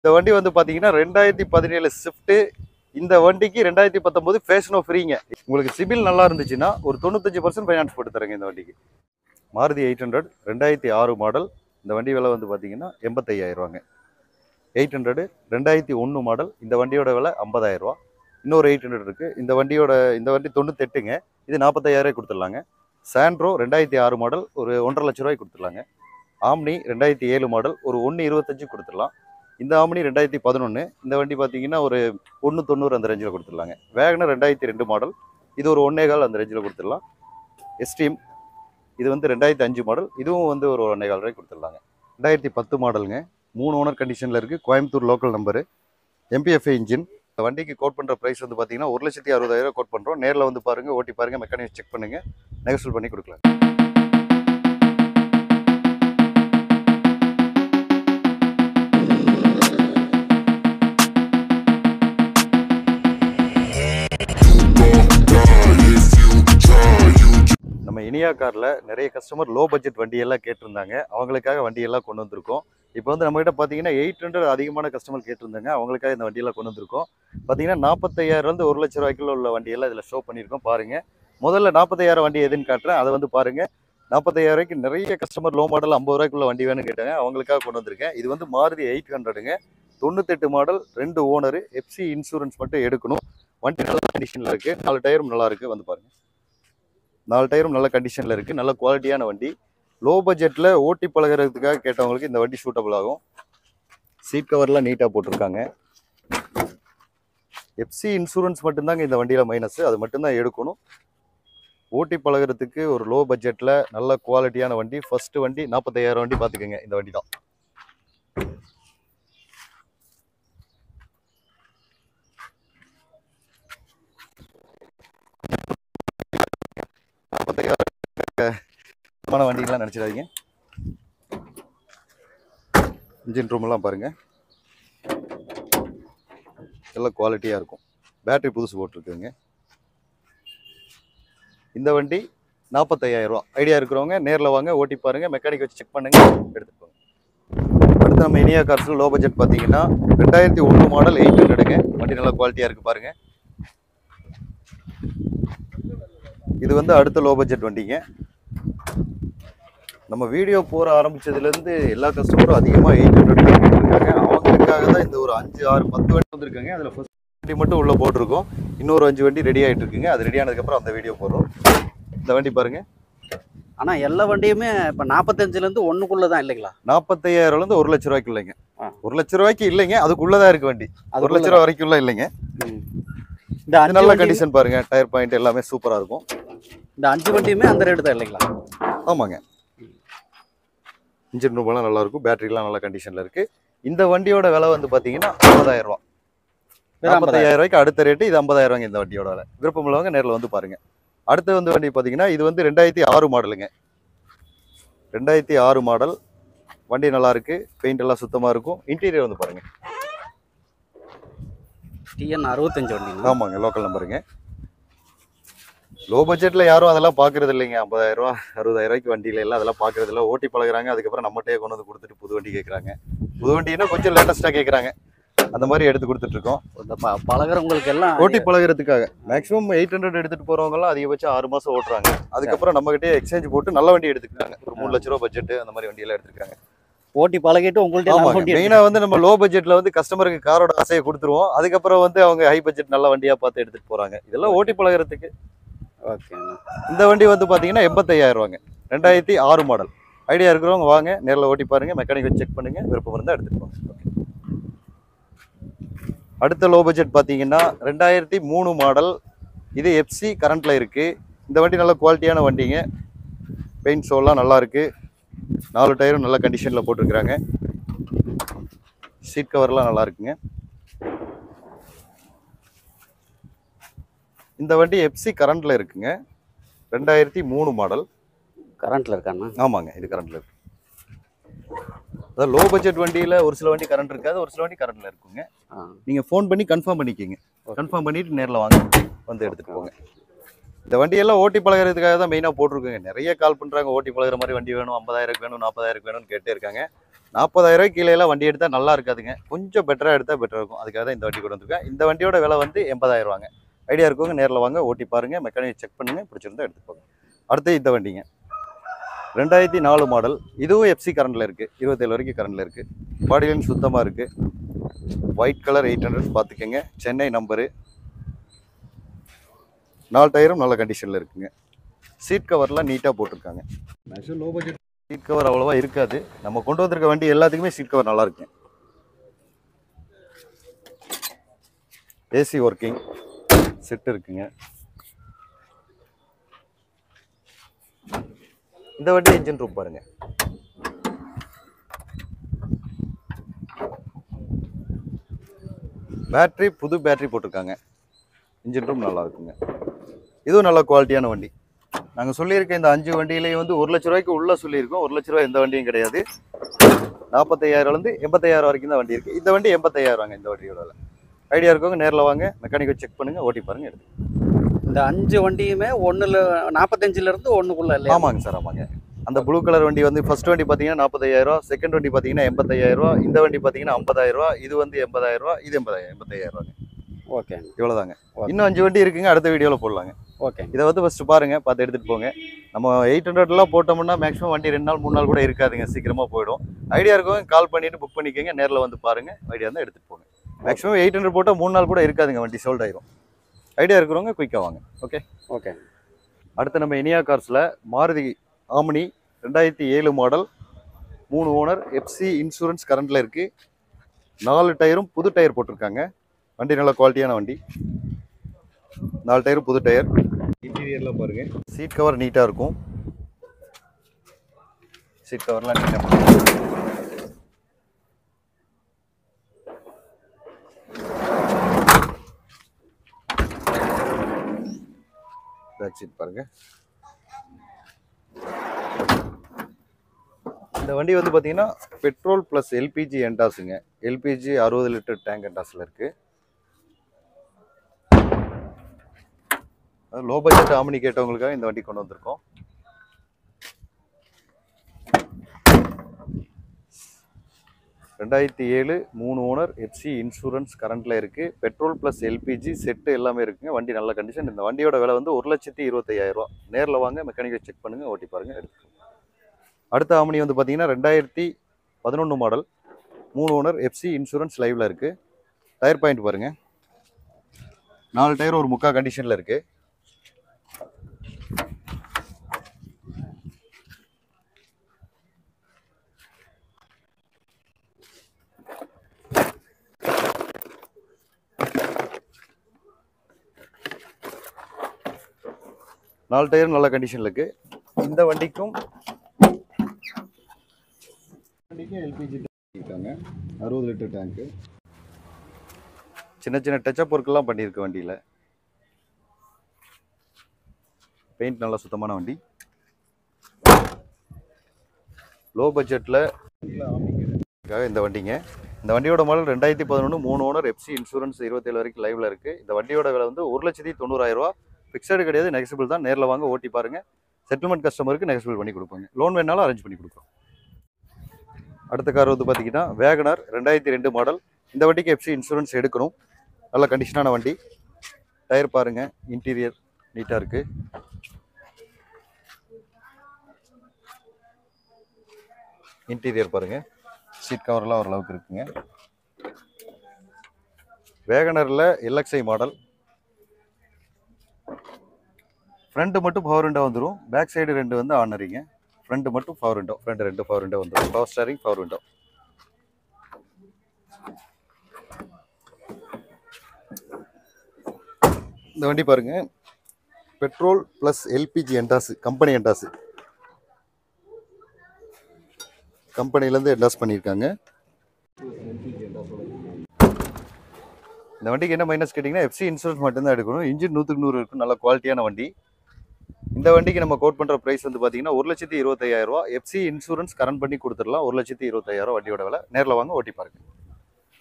இந்த வண்டி வந்து பார்த்தீங்கன்னா 2017 ஸ்விஃப்ட். இந்த வண்டிக்கு 2019 ஃபேஷனோ ஃப்ரீங்க. உங்களுக்கு சிபில் நல்லா இருந்துச்சுன்னா ஒரு 95% ஃபைனான்ஸ் போட்டு தரேங்க இந்த வண்டிக்கு. மாருதி 800 2006 மாடல். இந்த வண்டி விலை வந்து பார்த்தீங்கன்னா 85,000 ரூபாங்க. 800 2001 மாடல். இந்த வண்டியோட விலை 50,000 ரூபா. இன்னொரு 800 இருக்குது. இந்த வண்டி 98ங்க. இது 45,000 கொடுத்துடலாங்க. சாண்ட்ரோ 2006 மாடல் ஒரு 1,50,000 லட்ச ரூபாய்க்கு கொடுத்துடலாங்க. ஆம்னி 2007 மாடல் ஒரு 1,25 கொடுத்துடலாம். இந்த ஆம்னி 2011. இந்த வண்டி பார்த்தீங்கன்னா ஒரு 1,90 அந்த ரேஞ்சில் கொடுத்துடலாங்க. Wagon R 2002 model. இது ஒரு 1,15 அந்த ரேஞ்சில் கொடுத்துடலாம். எஸ்டீம் இது வந்து 2005 மாடல். இதுவும் வந்து ஒரு 1,15 ரூபாய்க்கு கொடுத்துடலாங்க. 2010 மாடலுங்க. 3 ஓனர் கண்டிஷனில் இருக்குது. Coimbatore local number. MPFI engine. இந்த வண்டிக்கு கோட் பண்ணுற ப்ரைஸ் வந்து பார்த்தீங்கன்னா 1,60,60,000 கோட் பண்ணுறோம். நேரில் வந்து பாருங்கள், ஓட்டி பாருங்கள், மெக்கானிக் செக் பண்ணுங்கள், நெகோஷியேட் பண்ணி கொடுக்கலாம். நம்ம இனியா காரில் நிறைய கஸ்டமர் லோ பட்ஜெட் வண்டியெல்லாம் கேட்டிருந்தாங்க. அவங்களுக்காக வண்டியெல்லாம் கொண்டு வந்திருக்கோம். இப்போ வந்து நம்மகிட்ட பார்த்தீங்கன்னா 800 அதிகமான கஸ்டமர் கேட்டிருந்தாங்க. அவங்களுக்காக இந்த வண்டியெல்லாம் கொண்டு வந்திருக்கோம். பார்த்தீங்கன்னா 45,000 1 லட்ச ரூபாய்க்குள்ள உள்ள வண்டியெல்லாம் இதில் ஷோ பண்ணியிருக்கோம். பாருங்கள், முதல்ல 45,000 வண்டி எதுன்னு காட்டுறேன், அதை வந்து பாருங்கள். 45,000 ரூபாய்க்கு நிறைய கஸ்டமர் லோ மாடல் 50 ரூபாய்க்குள்ள வண்டி வேணும்னு கேட்டாங்க. அவங்களுக்காக கொண்டு வந்திருக்கேன். இது வந்து மாருதி 800ங்க. 98 மாடல், 2 ஓனரு, எஃப்சி இன்சூரன்ஸ் மட்டும் எடுக்கணும். வண்டி நல்ல கண்டிஷனில் இருக்குது. 4 டயரும் நல்லா இருக்குது. வந்து பாருங்கள், 4 டயரும் நல்ல கண்டிஷனில் இருக்குது. நல்ல குவாலிட்டியான வண்டி. லோ பட்ஜெட்டில் ஓட்டி பழகிறதுக்காக கேட்டவங்களுக்கு இந்த வண்டி சூட்டபிள் ஆகும். சீட் கவர்லாம் நீட்டாக போட்டிருக்காங்க. எஃப்சி இன்சூரன்ஸ் மட்டும்தாங்க இந்த வண்டியில் மைனஸ். அது மட்டும்தான் எடுக்கணும். ஓட்டி பழகிறதுக்கு ஒரு லோ பட்ஜெட்டில் நல்ல குவாலிட்டியான வண்டி. ஃபர்ஸ்ட் வண்டி 45,000 வண்டி பார்த்துக்கோங்க. இந்த வண்டி தான். வண்டிகள்லாம் நினச்சிடாதீங்க. இன்ஜின் ரூமெல்லாம் பாருங்கள், எல்லாம் குவாலிட்டியாக இருக்கும். பேட்டரி புதுசு போட்டிருக்குங்க. இந்த வண்டி 45,000 ரூபா. ஐடியா இருக்கிறவங்க நேரில் வாங்க, ஓட்டி பாருங்கள், மெக்கானிக் வச்சு செக் பண்ணுங்கள், எடுத்துட்டு போங்க. அடுத்து நம்ம இனியா கார்ஸில் லோ பட்ஜெட் பார்த்தீங்கன்னா 2001 மாடல் 800ங்க. வண்டி நல்லா குவாலிட்டியாக இருக்குது பாருங்கள். இது வந்து அடுத்த லோ பட்ஜெட் வண்டிங்க. நம்ம வீடியோ போற ஆரம்பிச்சதுலேருந்து எல்லா கஸ்டமரும் அதிகமாக 800 இருக்காங்க. அவங்களுக்காக தான் இந்த ஒரு 5, 6, 10 வண்டி வந்துருக்காங்க. அதில் ஃபர்ஸ்ட் வண்டி மட்டும் உள்ளே போட்டிருக்கோம். இன்னொரு 5 வண்டி ரெடி ஆகிட்டு இருக்குங்க. அது ரெடி ஆனதுக்கப்புறம் அந்த வீடியோ போடுறோம். இந்த வண்டி பாருங்க. ஆனால் எல்லா வண்டியுமே இப்போ 45,000 1 தான் இல்லைங்களா? 45,000 1 லட்ச ரூபாய்க்கு இல்லைங்க. 1 லட்ச ரூபாய்க்கு இல்லைங்க, அதுக்குள்ளதான் இருக்கு வண்டி. 1 லட்ச ரூபா வரைக்கும் இல்லைங்க. இந்த நல்ல கண்டிஷன் பாருங்க. டயர் பாயிண்ட் எல்லாமே சூப்பரா இருக்கும். இந்த 5 வண்டியுமே அந்த ரேட் தான் இல்லைங்களா? ஆமாங்க. இன்ஜின் ரூமெல்லாம் நல்லா இருக்கும். பேட்டரிலாம் நல்ல கண்டிஷன்ல இருக்கு. இந்த வண்டியோட விலை வந்து பாத்தீங்கன்னா 50,000 ரூபா. 45,000 ரூபாய்க்கு அடுத்த ரேட்டு. இது 50,000 ரூபாய்க்கு இந்த வண்டியோட விலை. விருப்பம் உள்ளவங்க நேரில் வந்து பாருங்க. அடுத்து வந்து வண்டி பாத்தீங்கன்னா இது வந்து 2006 மாடலுங்க. 2006 மாடல். வண்டி நல்லா இருக்கு. பெயிண்ட் எல்லாம் சுத்தமா இருக்கும். இன்டீரியர் வந்து பாருங்க. TN 65 வண்டி. ஆமாங்க, லோக்கல் நம்பருங்க. லோ பட்ஜெட்ல யாரும் அதெல்லாம் பாக்குறது இல்லைங்க. 50,000 ரூபா 60,000 ரூபாய்க்கு வண்டியில எல்லாம் அதெல்லாம் பாக்குறது இல்லை. ஓட்டி பழகுறாங்க. அதுக்கப்புறம் நம்மகிட்டே கொண்டு வந்து கொடுத்துட்டு புது வண்டி கேட்கறாங்க. புது வண்டினா கொஞ்சம் லேட்டஸ்டா கேட்கறாங்க. அந்த மாதிரி எடுத்து கொடுத்துட்டு இருக்கோம். இந்த பழகிறவங்களுக்கு எல்லாம் ஓட்டி பழகிறதுக்காக மேக்ஸிமம் 800 எடுத்துட்டு போறவங்க எல்லாம் அதிகபட்சம் 6 மாசம் ஓட்டுறாங்க. அதுக்கப்புறம் நம்ம கிட்டே எக்ஸ்சேஞ்ச் போட்டு நல்ல வண்டி எடுத்துக்கிறாங்க. ஒரு 3 லட்ச ரூபா பட்ஜெட் அந்த மாதிரி வண்டி எல்லாம் எடுத்துக்கிறாங்க. ஓட்டி பழகிட்டு உங்கள்ட்ட மெயினா வந்து நம்ம லோ பட்ஜெட்ல வந்து கஸ்டமருக்கு காரோட ஆசையை கொடுத்துருவோம். அதுக்கப்புறம் வந்து அவங்க ஹை பட்ஜெட் நல்ல வண்டியா பார்த்து எடுத்துட்டு போறாங்க. இதெல்லாம் ஓட்டி பழகிறதுக்கு. இந்த வண்டி வந்து பாத்தீங்கன்னா 85,000 ரூபாங்க. 2006 மாடல். ஐடியா இருக்கிறவங்க வாங்க, நேரில் ஓட்டி பாருங்க, மெக்கானிக் வச்சு செக் பண்ணுங்க, விருப்பம் இருந்தால் எடுத்துட்டு போங்க. அடுத்த லோ பட்ஜெட் பார்த்தீங்கன்னா 2003 மாடல். இது எஃப்சி கரண்ட்ல இருக்கு. இந்த வண்டி நல்ல குவாலிட்டியான வண்டிங்க. பெயிண்ட் ஷோலாம் நல்லா இருக்கு. 4 டயரும் நல்ல கண்டிஷன்ல போட்டிருக்கிறாங்க. சீட் கவர்லாம் நல்லா இருக்குங்க. இந்த வண்டி எஃப்சி கரண்ட்ல இருக்குங்க. 2003 மாடல். கரண்ட்ல இருக்காண்ணா? ஆமாங்க, இது கரண்ட்ல இருக்கு. அதாவது லோ பட்ஜெட் வண்டியில் ஒரு சில வண்டி கரண்ட் இருக்காது, ஒரு சில வண்டி கரண்ட்ல இருக்குங்க. நீங்கள் ஃபோன் பண்ணி கன்ஃபார்ம் பண்ணிக்கிங்க. கன்ஃபார்ம் பண்ணிட்டு நேரில் வாங்க, வந்து எடுத்துகிட்டு போங்க. இந்த வண்டியெல்லாம் ஓட்டி பழகிறதுக்காக தான் மெயினாக போட்டிருக்குங்க. நிறைய கால் பண்ணுறாங்க, ஓட்டி பழகிற மாதிரி வண்டி வேணும், 50,000 வேணும், 40,000 வேணும்னு கேட்டே இருக்காங்க. 40,000 கீழேலாம் வண்டி எடுத்தால் நல்லா இருக்காதுங்க. கொஞ்சம் பெட்டராக எடுத்தால் பெட்டராக இருக்கும். அதுக்காக தான் இந்த வண்டி கொண்டு வந்திருக்கேன். இந்த வண்டியோட விலை வந்து 80,000 ஐடியா இருக்கவங்க நேரில் வாங்க, ஓட்டி பாருங்கள், மெக்கானிக் செக் பண்ணுங்கள், பிடிச்சிருந்தா எடுத்துக்கோங்க. அடுத்து இந்த வண்டிங்க 2004 மாடல். இதுவும் எஃப்சி கரண்டில் இருக்குது. 27 வரைக்கும் கரண்டில் இருக்குது. பாடி லைன் சுத்தமாக இருக்குது. ஒயிட் கலர் 800 பார்த்துக்கோங்க. சென்னை நம்பரு. 4 டயரும் நல்ல கண்டிஷனில் இருக்குங்க. சீட் கவர்லாம் நீட்டாக போட்டிருக்காங்க. Maximum low budget seat cover அவ்வளோவா இருக்காது. நம்ம கொண்டு வந்திருக்க வண்டி எல்லாத்துக்குமே சீட் கவர் நல்லா இருக்குங்க. ஏசி ஒர்க்கிங் செட் இருக்குங்க. இந்த வண்டி இன்ஜின் ரூம் பாருங்க. பேட்டரி புது பேட்டரி போட்டிருக்காங்க. இன்ஜின் ரூம் நல்லா இருக்குங்க. இதுவும் நல்ல குவாலிட்டியான வண்டி. நாங்கள் சொல்லியிருக்க இந்த 5 வண்டியிலையும் வந்து 1 லட்ச ரூபாய்க்கு உள்ளே சொல்லியிருக்கோம். 1 லட்ச ரூபாய் எந்த வண்டியும் கிடையாது. 45,000லேருந்து 85,000 வரைக்கும் தான் வண்டி இருக்குது. இந்த வண்டி 85,000 இந்த வண்டியோட விலை. ஐடியா இருக்கவங்க நேரில் வாங்க, மெக்கானிக்கை செக் பண்ணுங்கள், ஓட்டி பாருங்கள், எடுத்து. இந்த 5 வண்டியுமே 45லேருந்து 1க்குள்ள இல்லையா? ஆமாங்க சார், ஆமாங்க. அந்த ப்ளூ கலர் வண்டி வந்து ஃபர்ஸ்ட் வண்டி பார்த்தீங்கன்னா 45,000, செகண்ட் வண்டி பார்த்தீங்கன்னா 85,000, இந்த வண்டி பார்த்தீங்கன்னா 50,000, இது வந்து 80,000, இது 85,000. ஓகேங்க. இவ்வளோதாங்க. இன்னும் 5 வண்டி இருக்குங்க, அடுத்த வீடியோவில் போடலாங்க. ஓகே. இதை வந்து ஃபஸ்ட்டு பாருங்கள், பார்த்து எடுத்துகிட்டு போங்க. நம்ம 800லாம் போட்டோம்னா மேக்ஸிமம் வண்டி 2 நாள் 3 நாள் கூட இருக்காதுங்க, சீக்கிரமாக போயிடும். ஐடியா இருக்கவங்க கால் பண்ணிவிட்டு புக் பண்ணிக்கோங்க, நேரில் வந்து பாருங்கள், ஐடியா இருந்தால் எடுத்துகிட்டு போங்க. மேக்ஸிமம் 800 போட்டால் 3 நாள் கூட இருக்காதுங்க, வண்டி சோல்ட் ஆயிரும். ஐடியா இருக்கிறவங்க குயிக்காக வாங்க. Okay okay. அடுத்து நம்ம இனியா கார்ஸில் Maruti Omni 2007 model, 3 owner, FC insurance கரண்டில் இருக்குது. 4 டயரும் புது டயர் போட்டிருக்காங்க. வண்டி நல்ல குவாலிட்டியான வண்டி. 4 டயரும் புது டயர். இன்டீரியர்லாம் பாருங்கள். சீட் கவர் நீட்டாக இருக்கும். சீட் கவர்லாம் நீட்டாக பேக் சீட் பாருங்கள். இந்த வண்டி வந்து பார்த்தீங்கன்னா பெட்ரோல் ப்ளஸ் எல்பிஜி என்டாஸுங்க. எல்பிஜி 60 லிட்டர் டேங்க் என்டாஸில் இருக்குது. லோ பட்ஜெட் ஆம்னி கேட்டவங்களுக்காக இந்த வண்டி கொண்டு வந்திருக்கோம். ரெண்டாயிரத்தி 3 ஓனர், எஃப்சி இன்சூரன்ஸ் கரண்டில் இருக்குது. பெட்ரோல் ப்ளஸ் எல்பிஜி செட்டு எல்லாமே இருக்குங்க. வண்டி நல்ல கண்டிஷன். இந்த வண்டியோட விலை வந்து 1,25,000. நேரில் வாங்க, மெக்கானிக்கை செக் பண்ணுங்கள், ஓட்டி பாருங்கள், எடுத்துக்கோங்க. அடுத்த ஆம்னி வந்து பார்த்தீங்கன்னா 2011 மாடல், 3 ஓனர், எஃப்சி இன்சூரன்ஸ் லைவில் இருக்குது. டயர் பாயிண்ட் பாருங்கள். 4 டயர் ஒரு முக்கா கண்டிஷனில் இருக்குது. நாலு டயரும் நல்ல கண்டிஷனில் இருக்குது. இந்த வண்டிக்கும் எல்பிஜி இருக்காங்க. 60 லிட்டர் டேங்க்கு. சின்ன சின்ன டச்சப் ஒர்க்கெல்லாம் பண்ணியிருக்கு வண்டியில். பெயிண்ட் நல்லா சுத்தமான வண்டி. லோ பட்ஜெட்டில் இந்த வண்டிங்க. இந்த வண்டியோட மாடல் 2011, 3 ஓனர், எஃப்சி இன்சூரன்ஸ் 27 வரைக்கும் லைவில் இருக்குது. இந்த வண்டியோட விலை வந்து 1,90,000. ஃபிக்ஸடு கிடையாது, நெகசிபிள் தான். நேரில் வாங்க, ஓட்டி பாருங்கள். செட்டில்மெண்ட் கஸ்டமருக்கு நெகசிபிள் பண்ணி கொடுப்பாங்க. லோன் வேணாலும் அரேஞ்ச் பண்ணி கொடுக்குறோம். அடுத்த கார் வந்து பார்த்தீங்கன்னா வேகனார் 2002 மாடல். இந்த வண்டிக்கு எஃப்சி இன்சூரன்ஸ் எடுக்கணும். நல்ல கண்டிஷனான வண்டி. டயர் பாருங்கள், இன்டீரியர் நீட்டாக இருக்குது. இன்டீரியர் பாருங்கள், சீட் கவர்லாம் ஓரளவுக்கு இருக்குங்க. வேகனரில் எல்எக்ஸ்ஐ மாடல். ஃப்ரண்ட்டு மட்டும் பவர் விண்டோ வந்துடும். பேக் சைடு 2 வந்து ஆர்டினரிங்க. ஃப்ரண்ட்டு மட்டும் power window. Front 2 power window வந்துடும். Power steering, power window. இந்த வண்டி பாருங்கள், பெட்ரோல் ப்ளஸ் எல்பிஜி என்டாஸ், கம்பெனி என்டாஸ். கம்பெனிலேருந்து என்டாஸ் பண்ணியிருக்காங்க. இந்த வண்டிக்கு என்ன மைனஸ் கேட்டிங்கன்னா எஃப்சி இன்சூரன்ஸ் மட்டும்தான் எடுக்கணும். இன்ஜின் 100க்கு 100 இருக்கும். நல்ல குவாலிட்டியான வண்டி. இந்த வண்டிக்கு நம்ம கோட் பண்ணுற ப்ரைஸ் வந்து பார்த்தீங்கன்னா 1,25,000. எஃப்சி இன்சூரன்ஸ் கரண்ட் பண்ணி கொடுத்துடலாம். 1,25,000 வண்டியோட விலை. நேரில் வாங்க, ஓட்டி பாருங்க.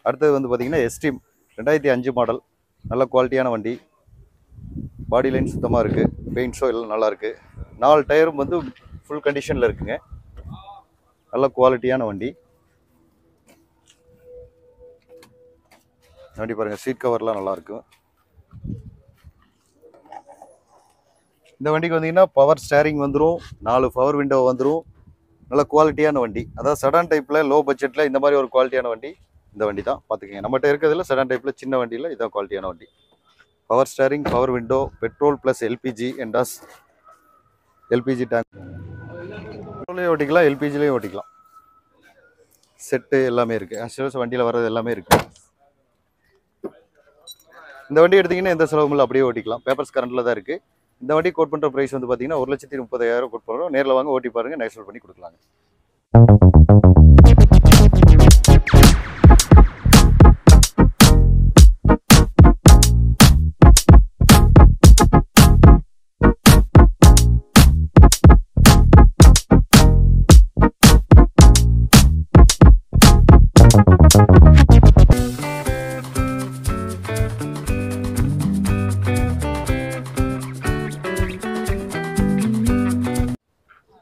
அடுத்தது வந்து பார்த்தீங்கன்னா எஸ்டீம் 2005 மாடல். நல்ல குவாலிட்டியான வண்டி. பாடி லைன் சுத்தமாக இருக்குது. பெயிண்ட் ஷோ எல்லாம் நல்லா இருக்குது. 4 டயரும் வந்து ஃபுல் கண்டிஷனில் இருக்குங்க. நல்ல குவாலிட்டியான வண்டி. வண்டி பாருங்கள், சீட் கவர்லாம் நல்லாயிருக்கும். இந்த வண்டிக்கு வந்தீங்கன்னா பவர் ஸ்டேரிங் வந்துடும், 4 பவர் விண்டோ வந்துடும். நல்ல குவாலிட்டியான வண்டி. அதாவது செடான் டைப்பில் லோ பட்ஜெட்டில் இந்த மாதிரி ஒரு குவாலிட்டியான வண்டி இந்த வண்டி தான். பார்த்துக்கங்க, நம்மகிட்ட இருக்கிறதுல செடான் டைப்பில் சின்ன வண்டியில் இதான் குவாலிட்டியான வண்டி. Power steering, power window, petrol plus LPG என்டாஸ், எல்பிஜி டேங்க். பெட்ரோலையும் ஓட்டிக்கலாம், எல்பிஜிலையும் ஓட்டிக்கலாம். செட்டு எல்லாமே இருக்குது. ஆக்சுவலாக வண்டியில் வர்றது எல்லாமே இருக்குது. இந்த வண்டி எடுத்திங்கன்னா எந்த செலவும் இல்லை, அப்படியே ஓட்டிக்கலாம். பேப்பர்ஸ் கரண்டில் தான் இருக்குது. இந்த வண்டி கோட் பண்ணுற ப்ரைஸ் வந்து பார்த்தீங்கன்னா 1,30,000 கோட் பண்ணுறோம். நேரில் வாங்க, ஓட்டி பாருங்கள், நேஷனல் பண்ணி கொடுக்கலாங்க.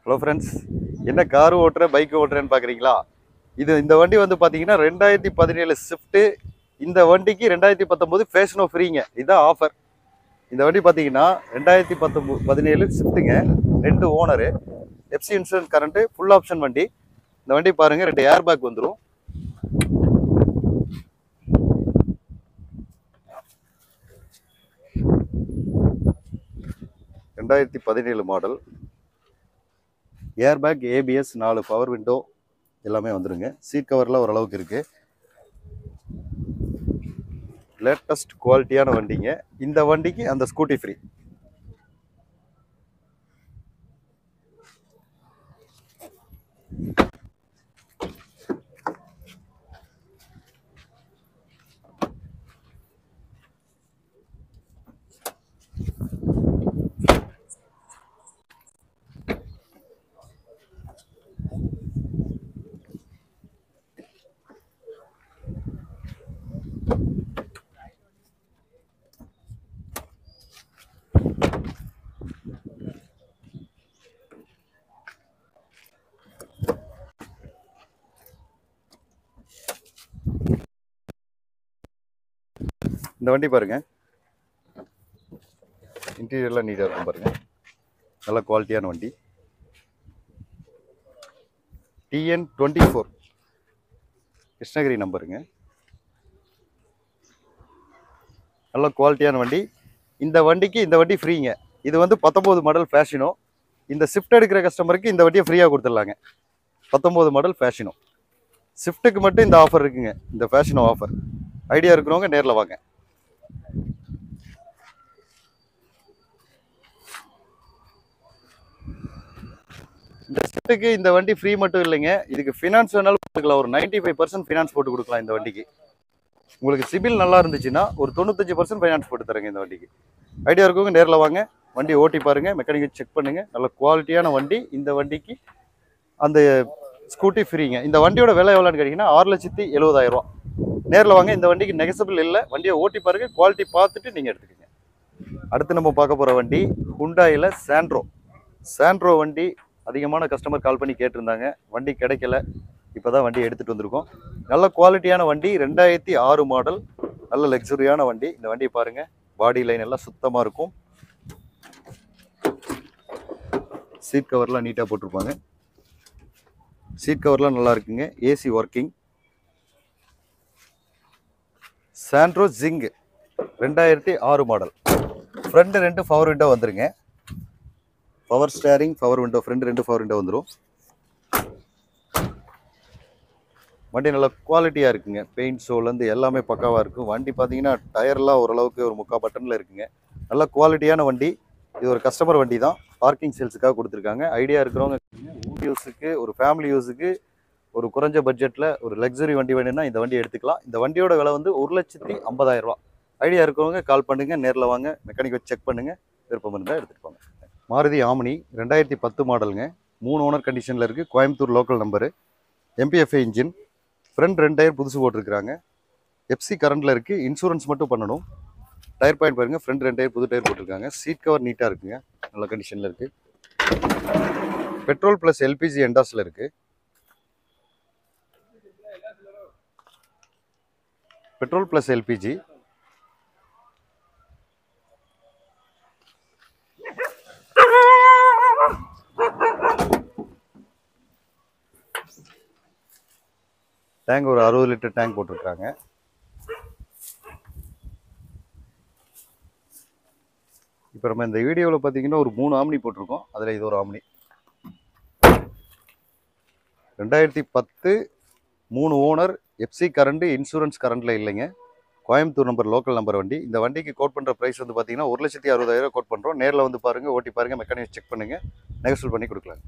ஹலோ ஃப்ரெண்ட்ஸ், என்ன காரு ஓட்டுறேன் பைக்கு ஓட்டுறேன்னு பார்க்குறீங்களா? இந்த வண்டி வந்து பார்த்தீங்கன்னா 2017 ஸ்விஃப்ட்டு. இந்த வண்டிக்கு 2019 ஃபேஷனோ ஃப்ரீங்க. இதுதான் ஆஃபர். இந்த வண்டி பார்த்தீங்கன்னா 2017 ஸ்விஃப்ட்டுங்க. 2 owner, FC insurance, current, full option வண்டி. இந்த வண்டி பாருங்கள், 2 ஏர் பேக் வந்துடும். (2017) model. Air bag, ABS, 4 power window எல்லாமே வந்துருங்க. சீட் கவர்லாம் ஓரளவுக்கு இருக்குது. லேட்டஸ்ட் குவாலிட்டியான வண்டிங்க. இந்த வண்டிக்கு அந்த ஸ்கூட்டி ஃப்ரீ. இந்த வண்டி பாருங்கள், இன்டீரியர்லாம் நீட்டாக இருக்கும் பாருங்கள். நல்ல குவாலிட்டியான வண்டி. TN24 கிருஷ்ணகிரி நம்பருங்க. நல்ல குவாலிட்டியான வண்டி. இந்த வண்டி ஃப்ரீங்க. இது வந்து 19 மாடல் ஃபேஷனோ. இந்த ஸ்விஃப்ட் எடுக்கிற கஸ்டமருக்கு இந்த வண்டியை ஃப்ரீயாக கொடுத்துடலாங்க. 19 மாடல் ஃபேஷனோ. ஸ்விஃப்ட்டுக்கு மட்டும் இந்த ஆஃபர் இருக்குங்க, இந்த ஃபேஷனோ ஆஃபர். ஐடியா இருக்கிறவங்க நேரில் வாங்க. இந்த ஸ்விஃப்ட்டுக்கு இந்த வண்டி ஃப்ரீ மட்டும் இல்லைங்க, இதுக்கு ஃபினான்ஸ் வேணாலும் கொடுக்கலாம். ஒரு 95% ஃபினான்ஸ் போட்டு கொடுக்கலாம் இந்த வண்டிக்கு. உங்களுக்கு சிபில் நல்லா இருந்துச்சுன்னா ஒரு 95% ஃபைனான்ஸ் போட்டு தரேங்க இந்த வண்டிக்கு. ஐடியா இருக்கவங்க நேரில் வாங்க, வண்டி ஓட்டி பாருங்கள், மெக்கானிக்கை செக் பண்ணுங்கள். நல்ல குவாலிட்டியான வண்டி. இந்த வண்டிக்கு அந்த ஸ்கூட்டி ஃப்ரீங்க. இந்த வண்டியோட விலை எவ்வளோன்னு கேட்டிங்கன்னா 6,70,000 நேரில் வாங்க. இந்த வண்டிக்கு நெகசபிள் இல்லை. வண்டியை ஓட்டி பாருங்கள், குவாலிட்டி பார்த்துட்டு நீங்கள் எடுத்துக்கோங்க. அடுத்து நம்ம பார்க்க போகிற வண்டி ஹுண்டாயில் சாண்ட்ரோ வண்டி. அதிகமான கஸ்டமர் கால் பண்ணி கேட்டிருந்தாங்க, வண்டி கிடைக்கல. இப்போ தான் வண்டி எடுத்துகிட்டு வந்திருக்கோம். நல்ல குவாலிட்டியான வண்டி, 2006 மாடல். நல்ல லக்ஸுரியான வண்டி. இந்த வண்டியை பாருங்கள், பாடி லைன் எல்லாம் சுத்தமாக இருக்கும். சீட் கவர்லாம் நீட்டாக போட்டிருப்பாங்க. சீட் கவர்லாம் நல்லா இருக்குங்க. AC working. Santro Xing 2006 model. Front 2 power window வந்துருங்க. Power steering, power window, front 2 power window வந்துடும். வண்டி நல்ல குவாலிட்டியாக இருக்குங்க. பெயிண்ட் ஷோலேருந்து எல்லாமே பக்காவாக இருக்கும். வண்டி பார்த்தீங்கன்னா டயர்லாம் ஓரளவுக்கு ஒரு 3/4 பட்டனில் இருக்குங்க. நல்ல குவாலிட்டியான வண்டி. இது ஒரு கஸ்டமர் வண்டி தான், பார்க்கிங் சேல்ஸுக்காக கொடுத்துருக்காங்க. ஐடியா இருக்கிறவங்க யூஸுக்கு, ஒரு ஃபேமிலி யூஸுக்கு, ஒரு குறைஞ்ச பட்ஜெட்டில் ஒரு லக்ஸுரி வண்டி வேணும்னா இந்த வண்டியை எடுத்துக்கலாம். இந்த வண்டியோட விலை வந்து 1,50,000. ஐடியா இருக்கிறவங்க கால் பண்ணுங்கள், நேரில் வாங்க, மெக்கானிக் வச்சு செக் பண்ணுங்கள். விருப்பம் இருந்தால் எடுத்துகிட்டு போங்க. மாருதி ஆம்னி 2010 மாடலுங்க. 3 ஓனர் கண்டிஷனில் இருக்குது. Coimbatore local number. MPFI engine. Front 2 tyre புதுசு போட்டிருக்கிறாங்க. எஃப்சி கரண்டில் இருக்குது. இன்சூரன்ஸ் மட்டும் பண்ணணும். டயர் பாயிண்ட் பாருங்கள், ஃப்ரண்ட் 2 டயர் புது டயர் போட்டிருக்காங்க. சீட் கவர் நீட்டாக இருக்குங்க, நல்ல கண்டிஷனில் இருக்குது. பெட்ரோல் ப்ளஸ் எல்பிஜி என்டாஸில் இருக்குது. Petrol plus LPG. டேங்க் ஒரு 60 லிட்டர் டேங்க் போட்டிருக்காங்க. இப்போ நம்ம இந்த வீடியோவில் பார்த்தீங்கன்னா ஒரு 3 ஆம்னி போட்டிருக்கோம். அதில் இது ஒரு omni. 2010 3 owner, FC current, insurance கரண்ட்டில் இல்லைங்க. கோயம்புத்தூர் நம்பர், லோக்கல் நம்பர் வண்டி. இந்த வண்டிக்கு கோட் பண்ணுற ப்ரைஸ் வந்து பார்த்தீங்கன்னா 1,60,60,000 கோட் பண்ணுறோம். நேரில் வந்து பாருங்கள், ஓட்டி பாருங்கள், மெக்கானிக் செக் பண்ணுங்கள், நெகோஷியேட் பண்ணி கொடுக்கலாம்.